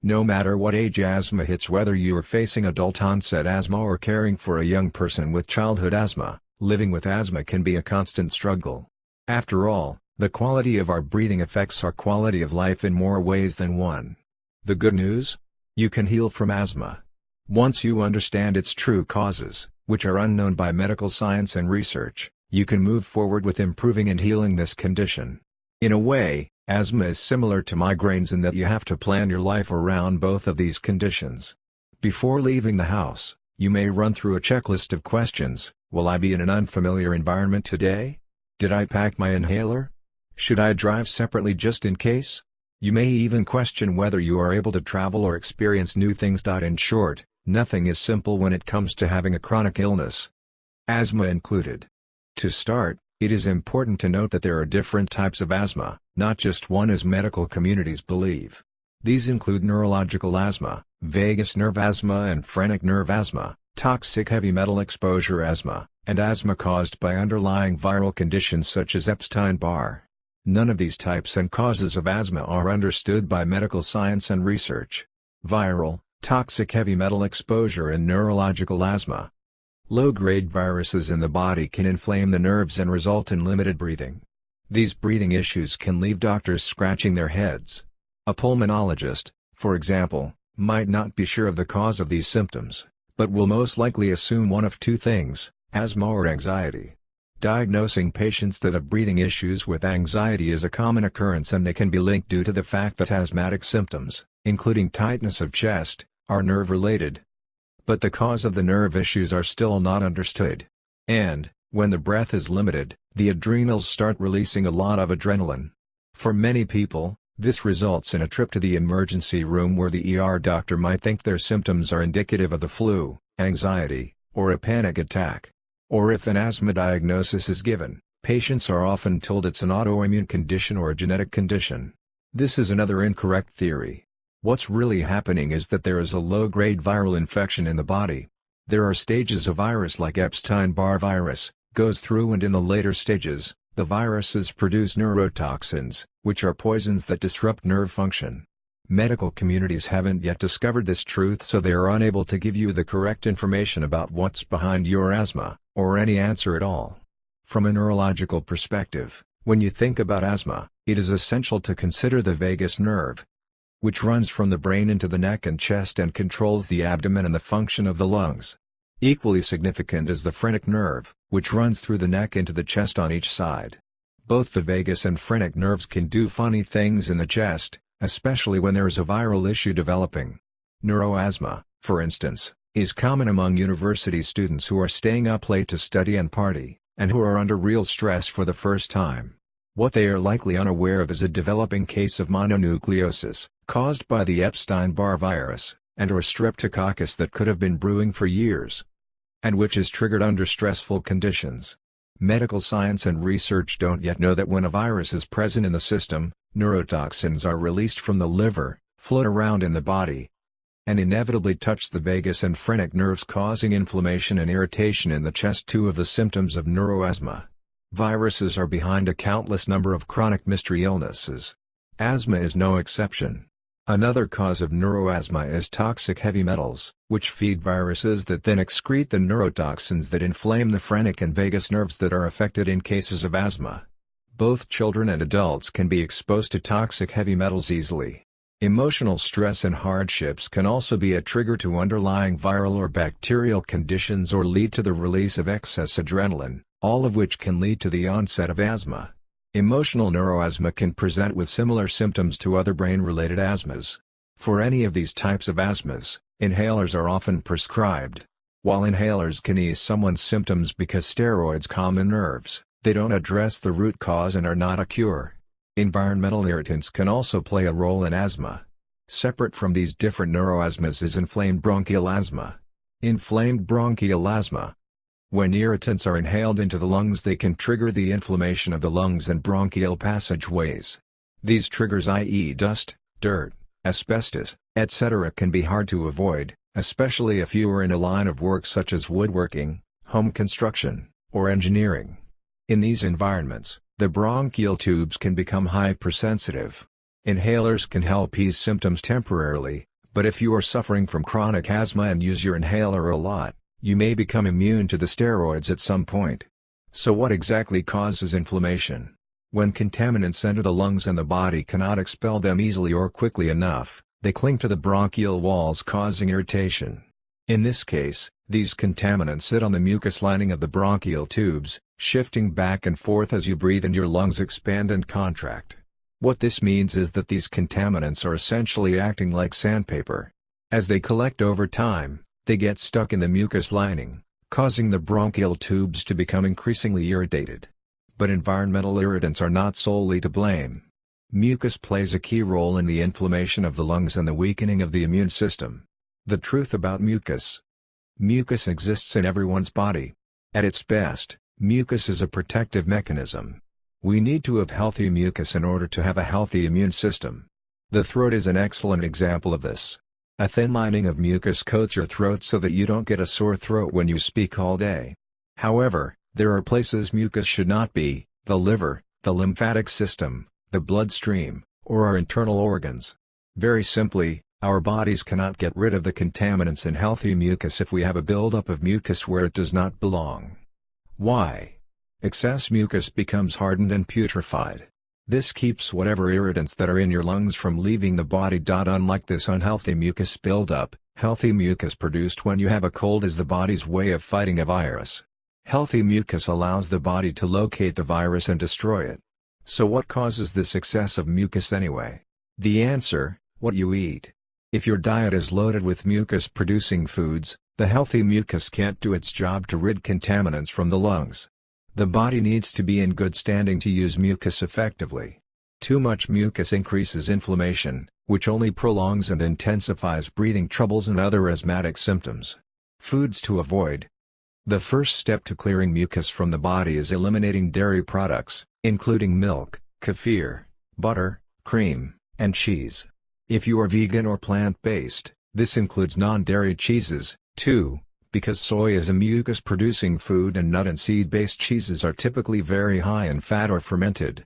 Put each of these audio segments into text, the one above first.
No matter what age asthma hits, whether you are facing adult-onset asthma or caring for a young person with childhood asthma, living with asthma can be a constant struggle. After all, the quality of our breathing affects our quality of life in more ways than one. The good news? You can heal from asthma. Once you understand its true causes, which are unknown by medical science and research, you can move forward with improving and healing this condition. In a way, asthma is similar to migraines in that you have to plan your life around both of these conditions. Before leaving the house, you may run through a checklist of questions. Will I be in an unfamiliar environment today? Did I pack my inhaler? Should I drive separately just in case? You may even question whether you are able to travel or experience new things. In short, nothing is simple when it comes to having a chronic illness, asthma included. To start, it is important to note that there are different types of asthma, not just one as medical communities believe. These include neurological asthma, vagus nerve asthma and phrenic nerve asthma, toxic heavy metal exposure asthma, and asthma caused by underlying viral conditions such as Epstein-Barr. None of these types and causes of asthma are understood by medical science and research. Viral, toxic heavy metal exposure and neurological asthma. Low-grade viruses in the body can inflame the nerves and result in limited breathing. These breathing issues can leave doctors scratching their heads. A pulmonologist, for example, might not be sure of the cause of these symptoms, but will most likely assume one of two things: asthma or anxiety. Diagnosing patients that have breathing issues with anxiety is a common occurrence, and they can be linked due to the fact that asthmatic symptoms, including tightness of chest, are nerve-related. But the cause of the nerve issues are still not understood. And, when the breath is limited, the adrenals start releasing a lot of adrenaline. For many people, this results in a trip to the emergency room where the ER doctor might think their symptoms are indicative of the flu, anxiety, or a panic attack. Or if an asthma diagnosis is given, patients are often told it's an autoimmune condition or a genetic condition. This is another incorrect theory. What's really happening is that there is a low-grade viral infection in the body. There are stages of virus like Epstein-Barr virus, goes through, and in the later stages, the viruses produce neurotoxins, which are poisons that disrupt nerve function. Medical communities haven't yet discovered this truth, so they are unable to give you the correct information about what's behind your asthma, or any answer at all. From a neurological perspective, when you think about asthma, it is essential to consider the vagus nerve, which runs from the brain into the neck and chest and controls the abdomen and the function of the lungs. Equally significant is the phrenic nerve, which runs through the neck into the chest on each side. Both the vagus and phrenic nerves can do funny things in the chest, especially when there is a viral issue developing. Neuroasthma, for instance, is common among university students who are staying up late to study and party, and who are under real stress for the first time. What they are likely unaware of is a developing case of mononucleosis, caused by the Epstein-Barr virus, and/or streptococcus that could have been brewing for years, and which is triggered under stressful conditions. Medical science and research don't yet know that when a virus is present in the system, neurotoxins are released from the liver, float around in the body, and inevitably touch the vagus and phrenic nerves, causing inflammation and irritation in the chest, two of the symptoms of neuroasthma. Viruses are behind a countless number of chronic mystery illnesses. Asthma is no exception. Another cause of neuroasthma is toxic heavy metals, which feed viruses that then excrete the neurotoxins that inflame the phrenic and vagus nerves that are affected in cases of asthma. Both children and adults can be exposed to toxic heavy metals easily. Emotional stress and hardships can also be a trigger to underlying viral or bacterial conditions or lead to the release of excess adrenaline, all of which can lead to the onset of asthma. Emotional neuroasthma can present with similar symptoms to other brain-related asthmas. For any of these types of asthmas, inhalers are often prescribed. While inhalers can ease someone's symptoms because steroids calm the nerves, they don't address the root cause and are not a cure. Environmental irritants can also play a role in asthma. Separate from these different neuroasthmas is inflamed bronchial asthma. Inflamed bronchial asthma. When irritants are inhaled into the lungs, they can trigger the inflammation of the lungs and bronchial passageways. These triggers, i.e. dust, dirt, asbestos, etc., can be hard to avoid, especially if you are in a line of work such as woodworking, home construction, or engineering. In these environments, the bronchial tubes can become hypersensitive. Inhalers can help ease symptoms temporarily, But if you are suffering from chronic asthma and use your inhaler a lot, you may become immune to the steroids at some point. So what exactly causes inflammation? When contaminants enter the lungs and the body cannot expel them easily or quickly enough, they cling to the bronchial walls, causing irritation. In this case, these contaminants sit on the mucus lining of the bronchial tubes, shifting back and forth as you breathe and your lungs expand and contract. What this means is that these contaminants are essentially acting like sandpaper. As they collect over time, they get stuck in the mucus lining, causing the bronchial tubes to become increasingly irritated. But environmental irritants are not solely to blame. Mucus plays a key role in the inflammation of the lungs and the weakening of the immune system. The truth about mucus. Mucus exists in everyone's body. At its best, mucus is a protective mechanism. We need to have healthy mucus in order to have a healthy immune system. The throat is an excellent example of this. A thin lining of mucus coats your throat so that you don't get a sore throat when you speak all day. However, there are places mucus should not be: the liver, the lymphatic system, the bloodstream, or our internal organs. Very simply, our bodies cannot get rid of the contaminants in healthy mucus if we have a buildup of mucus where it does not belong. Why? Excess mucus becomes hardened and putrefied. This keeps whatever irritants that are in your lungs from leaving the body. Unlike this unhealthy mucus buildup, healthy mucus produced when you have a cold is the body's way of fighting a virus. Healthy mucus allows the body to locate the virus and destroy it. So what causes this excess of mucus anyway? The answer: what you eat. If your diet is loaded with mucus-producing foods, the healthy mucus can't do its job to rid contaminants from the lungs. The body needs to be in good standing to use mucus effectively. Too much mucus increases inflammation, which only prolongs and intensifies breathing troubles and other asthmatic symptoms. Foods to avoid. The first step to clearing mucus from the body is eliminating dairy products, including milk, kefir, butter, cream, and cheese. If you are vegan or plant-based, this includes non-dairy cheeses, too, because soy is a mucus-producing food and nut and seed-based cheeses are typically very high in fat or fermented,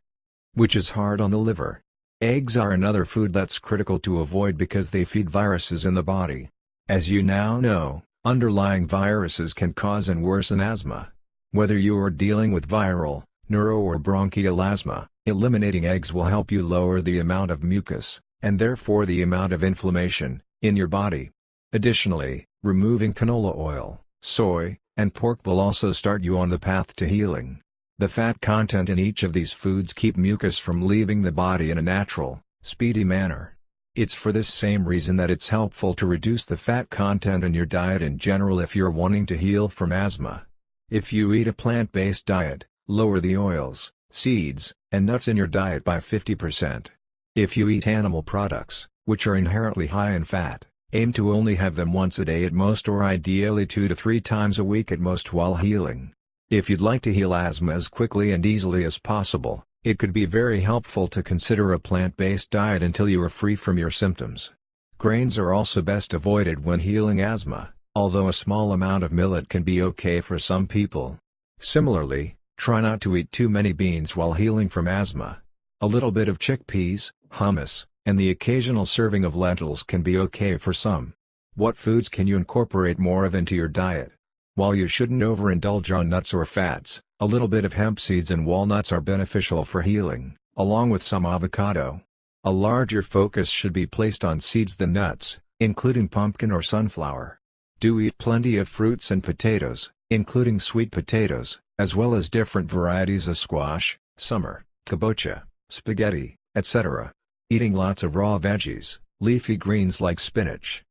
which is hard on the liver. Eggs are another food that's critical to avoid because they feed viruses in the body. As you now know, underlying viruses can cause and worsen asthma. Whether you are dealing with viral, neuro or bronchial asthma, eliminating eggs will help you lower the amount of mucus, and therefore the amount of inflammation, in your body. Additionally, removing canola oil, soy, and pork will also start you on the path to healing. The fat content in each of these foods keep mucus from leaving the body in a natural, speedy manner. It's for this same reason that it's helpful to reduce the fat content in your diet in general if you're wanting to heal from asthma. If you eat a plant-based diet, lower the oils, seeds, and nuts in your diet by 50%. If you eat animal products, which are inherently high in fat, aim to only have them once a day at most, or ideally 2 to 3 times a week at most while healing. If you'd like to heal asthma as quickly and easily as possible, it could be very helpful to consider a plant-based diet until you are free from your symptoms. Grains are also best avoided when healing asthma, although a small amount of millet can be okay for some people. Similarly, try not to eat too many beans while healing from asthma. A little bit of chickpeas, hummus, and the occasional serving of lentils can be okay for some. What foods can you incorporate more of into your diet? While you shouldn't overindulge on nuts or fats, a little bit of hemp seeds and walnuts are beneficial for healing, along with some avocado. A larger focus should be placed on seeds than nuts, including pumpkin or sunflower. Do eat plenty of fruits and potatoes, including sweet potatoes, as well as different varieties of squash, summer, kabocha, spaghetti, etc. Eating lots of raw veggies, leafy greens like spinach,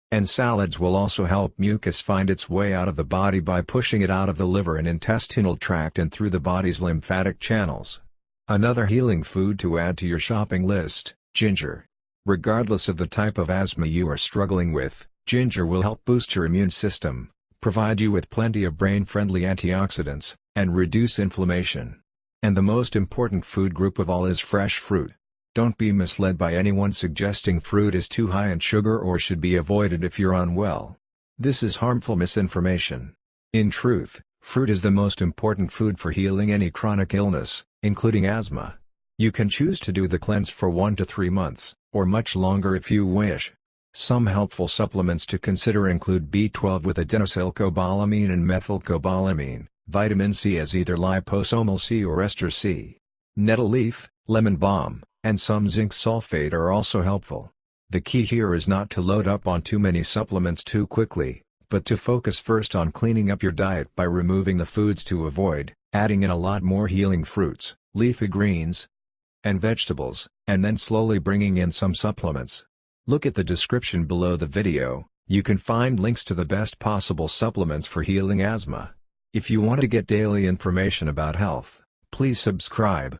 and salads will also help mucus find its way out of the body by pushing it out of the liver and intestinal tract and through the body's lymphatic channels. Another healing food to add to your shopping list: ginger. Regardless of the type of asthma you are struggling with, ginger will help boost your immune system, provide you with plenty of brain-friendly antioxidants, and reduce inflammation. And the most important food group of all is fresh fruit. Don't be misled by anyone suggesting fruit is too high in sugar or should be avoided if you're unwell. This is harmful misinformation. In truth, fruit is the most important food for healing any chronic illness, including asthma. You can choose to do the cleanse for 1 to 3 months, or much longer if you wish. Some helpful supplements to consider include B12 with adenosylcobalamin and methylcobalamin, vitamin C as either liposomal C or ester C. Nettle leaf, lemon balm, and some zinc sulfate are also helpful. The key here is not to load up on too many supplements too quickly, but to focus first on cleaning up your diet by removing the foods to avoid, adding in a lot more healing fruits, leafy greens, and vegetables, and then slowly bringing in some supplements. Look at the description below the video, you can find links to the best possible supplements for healing asthma. If you want to get daily information about health, please subscribe.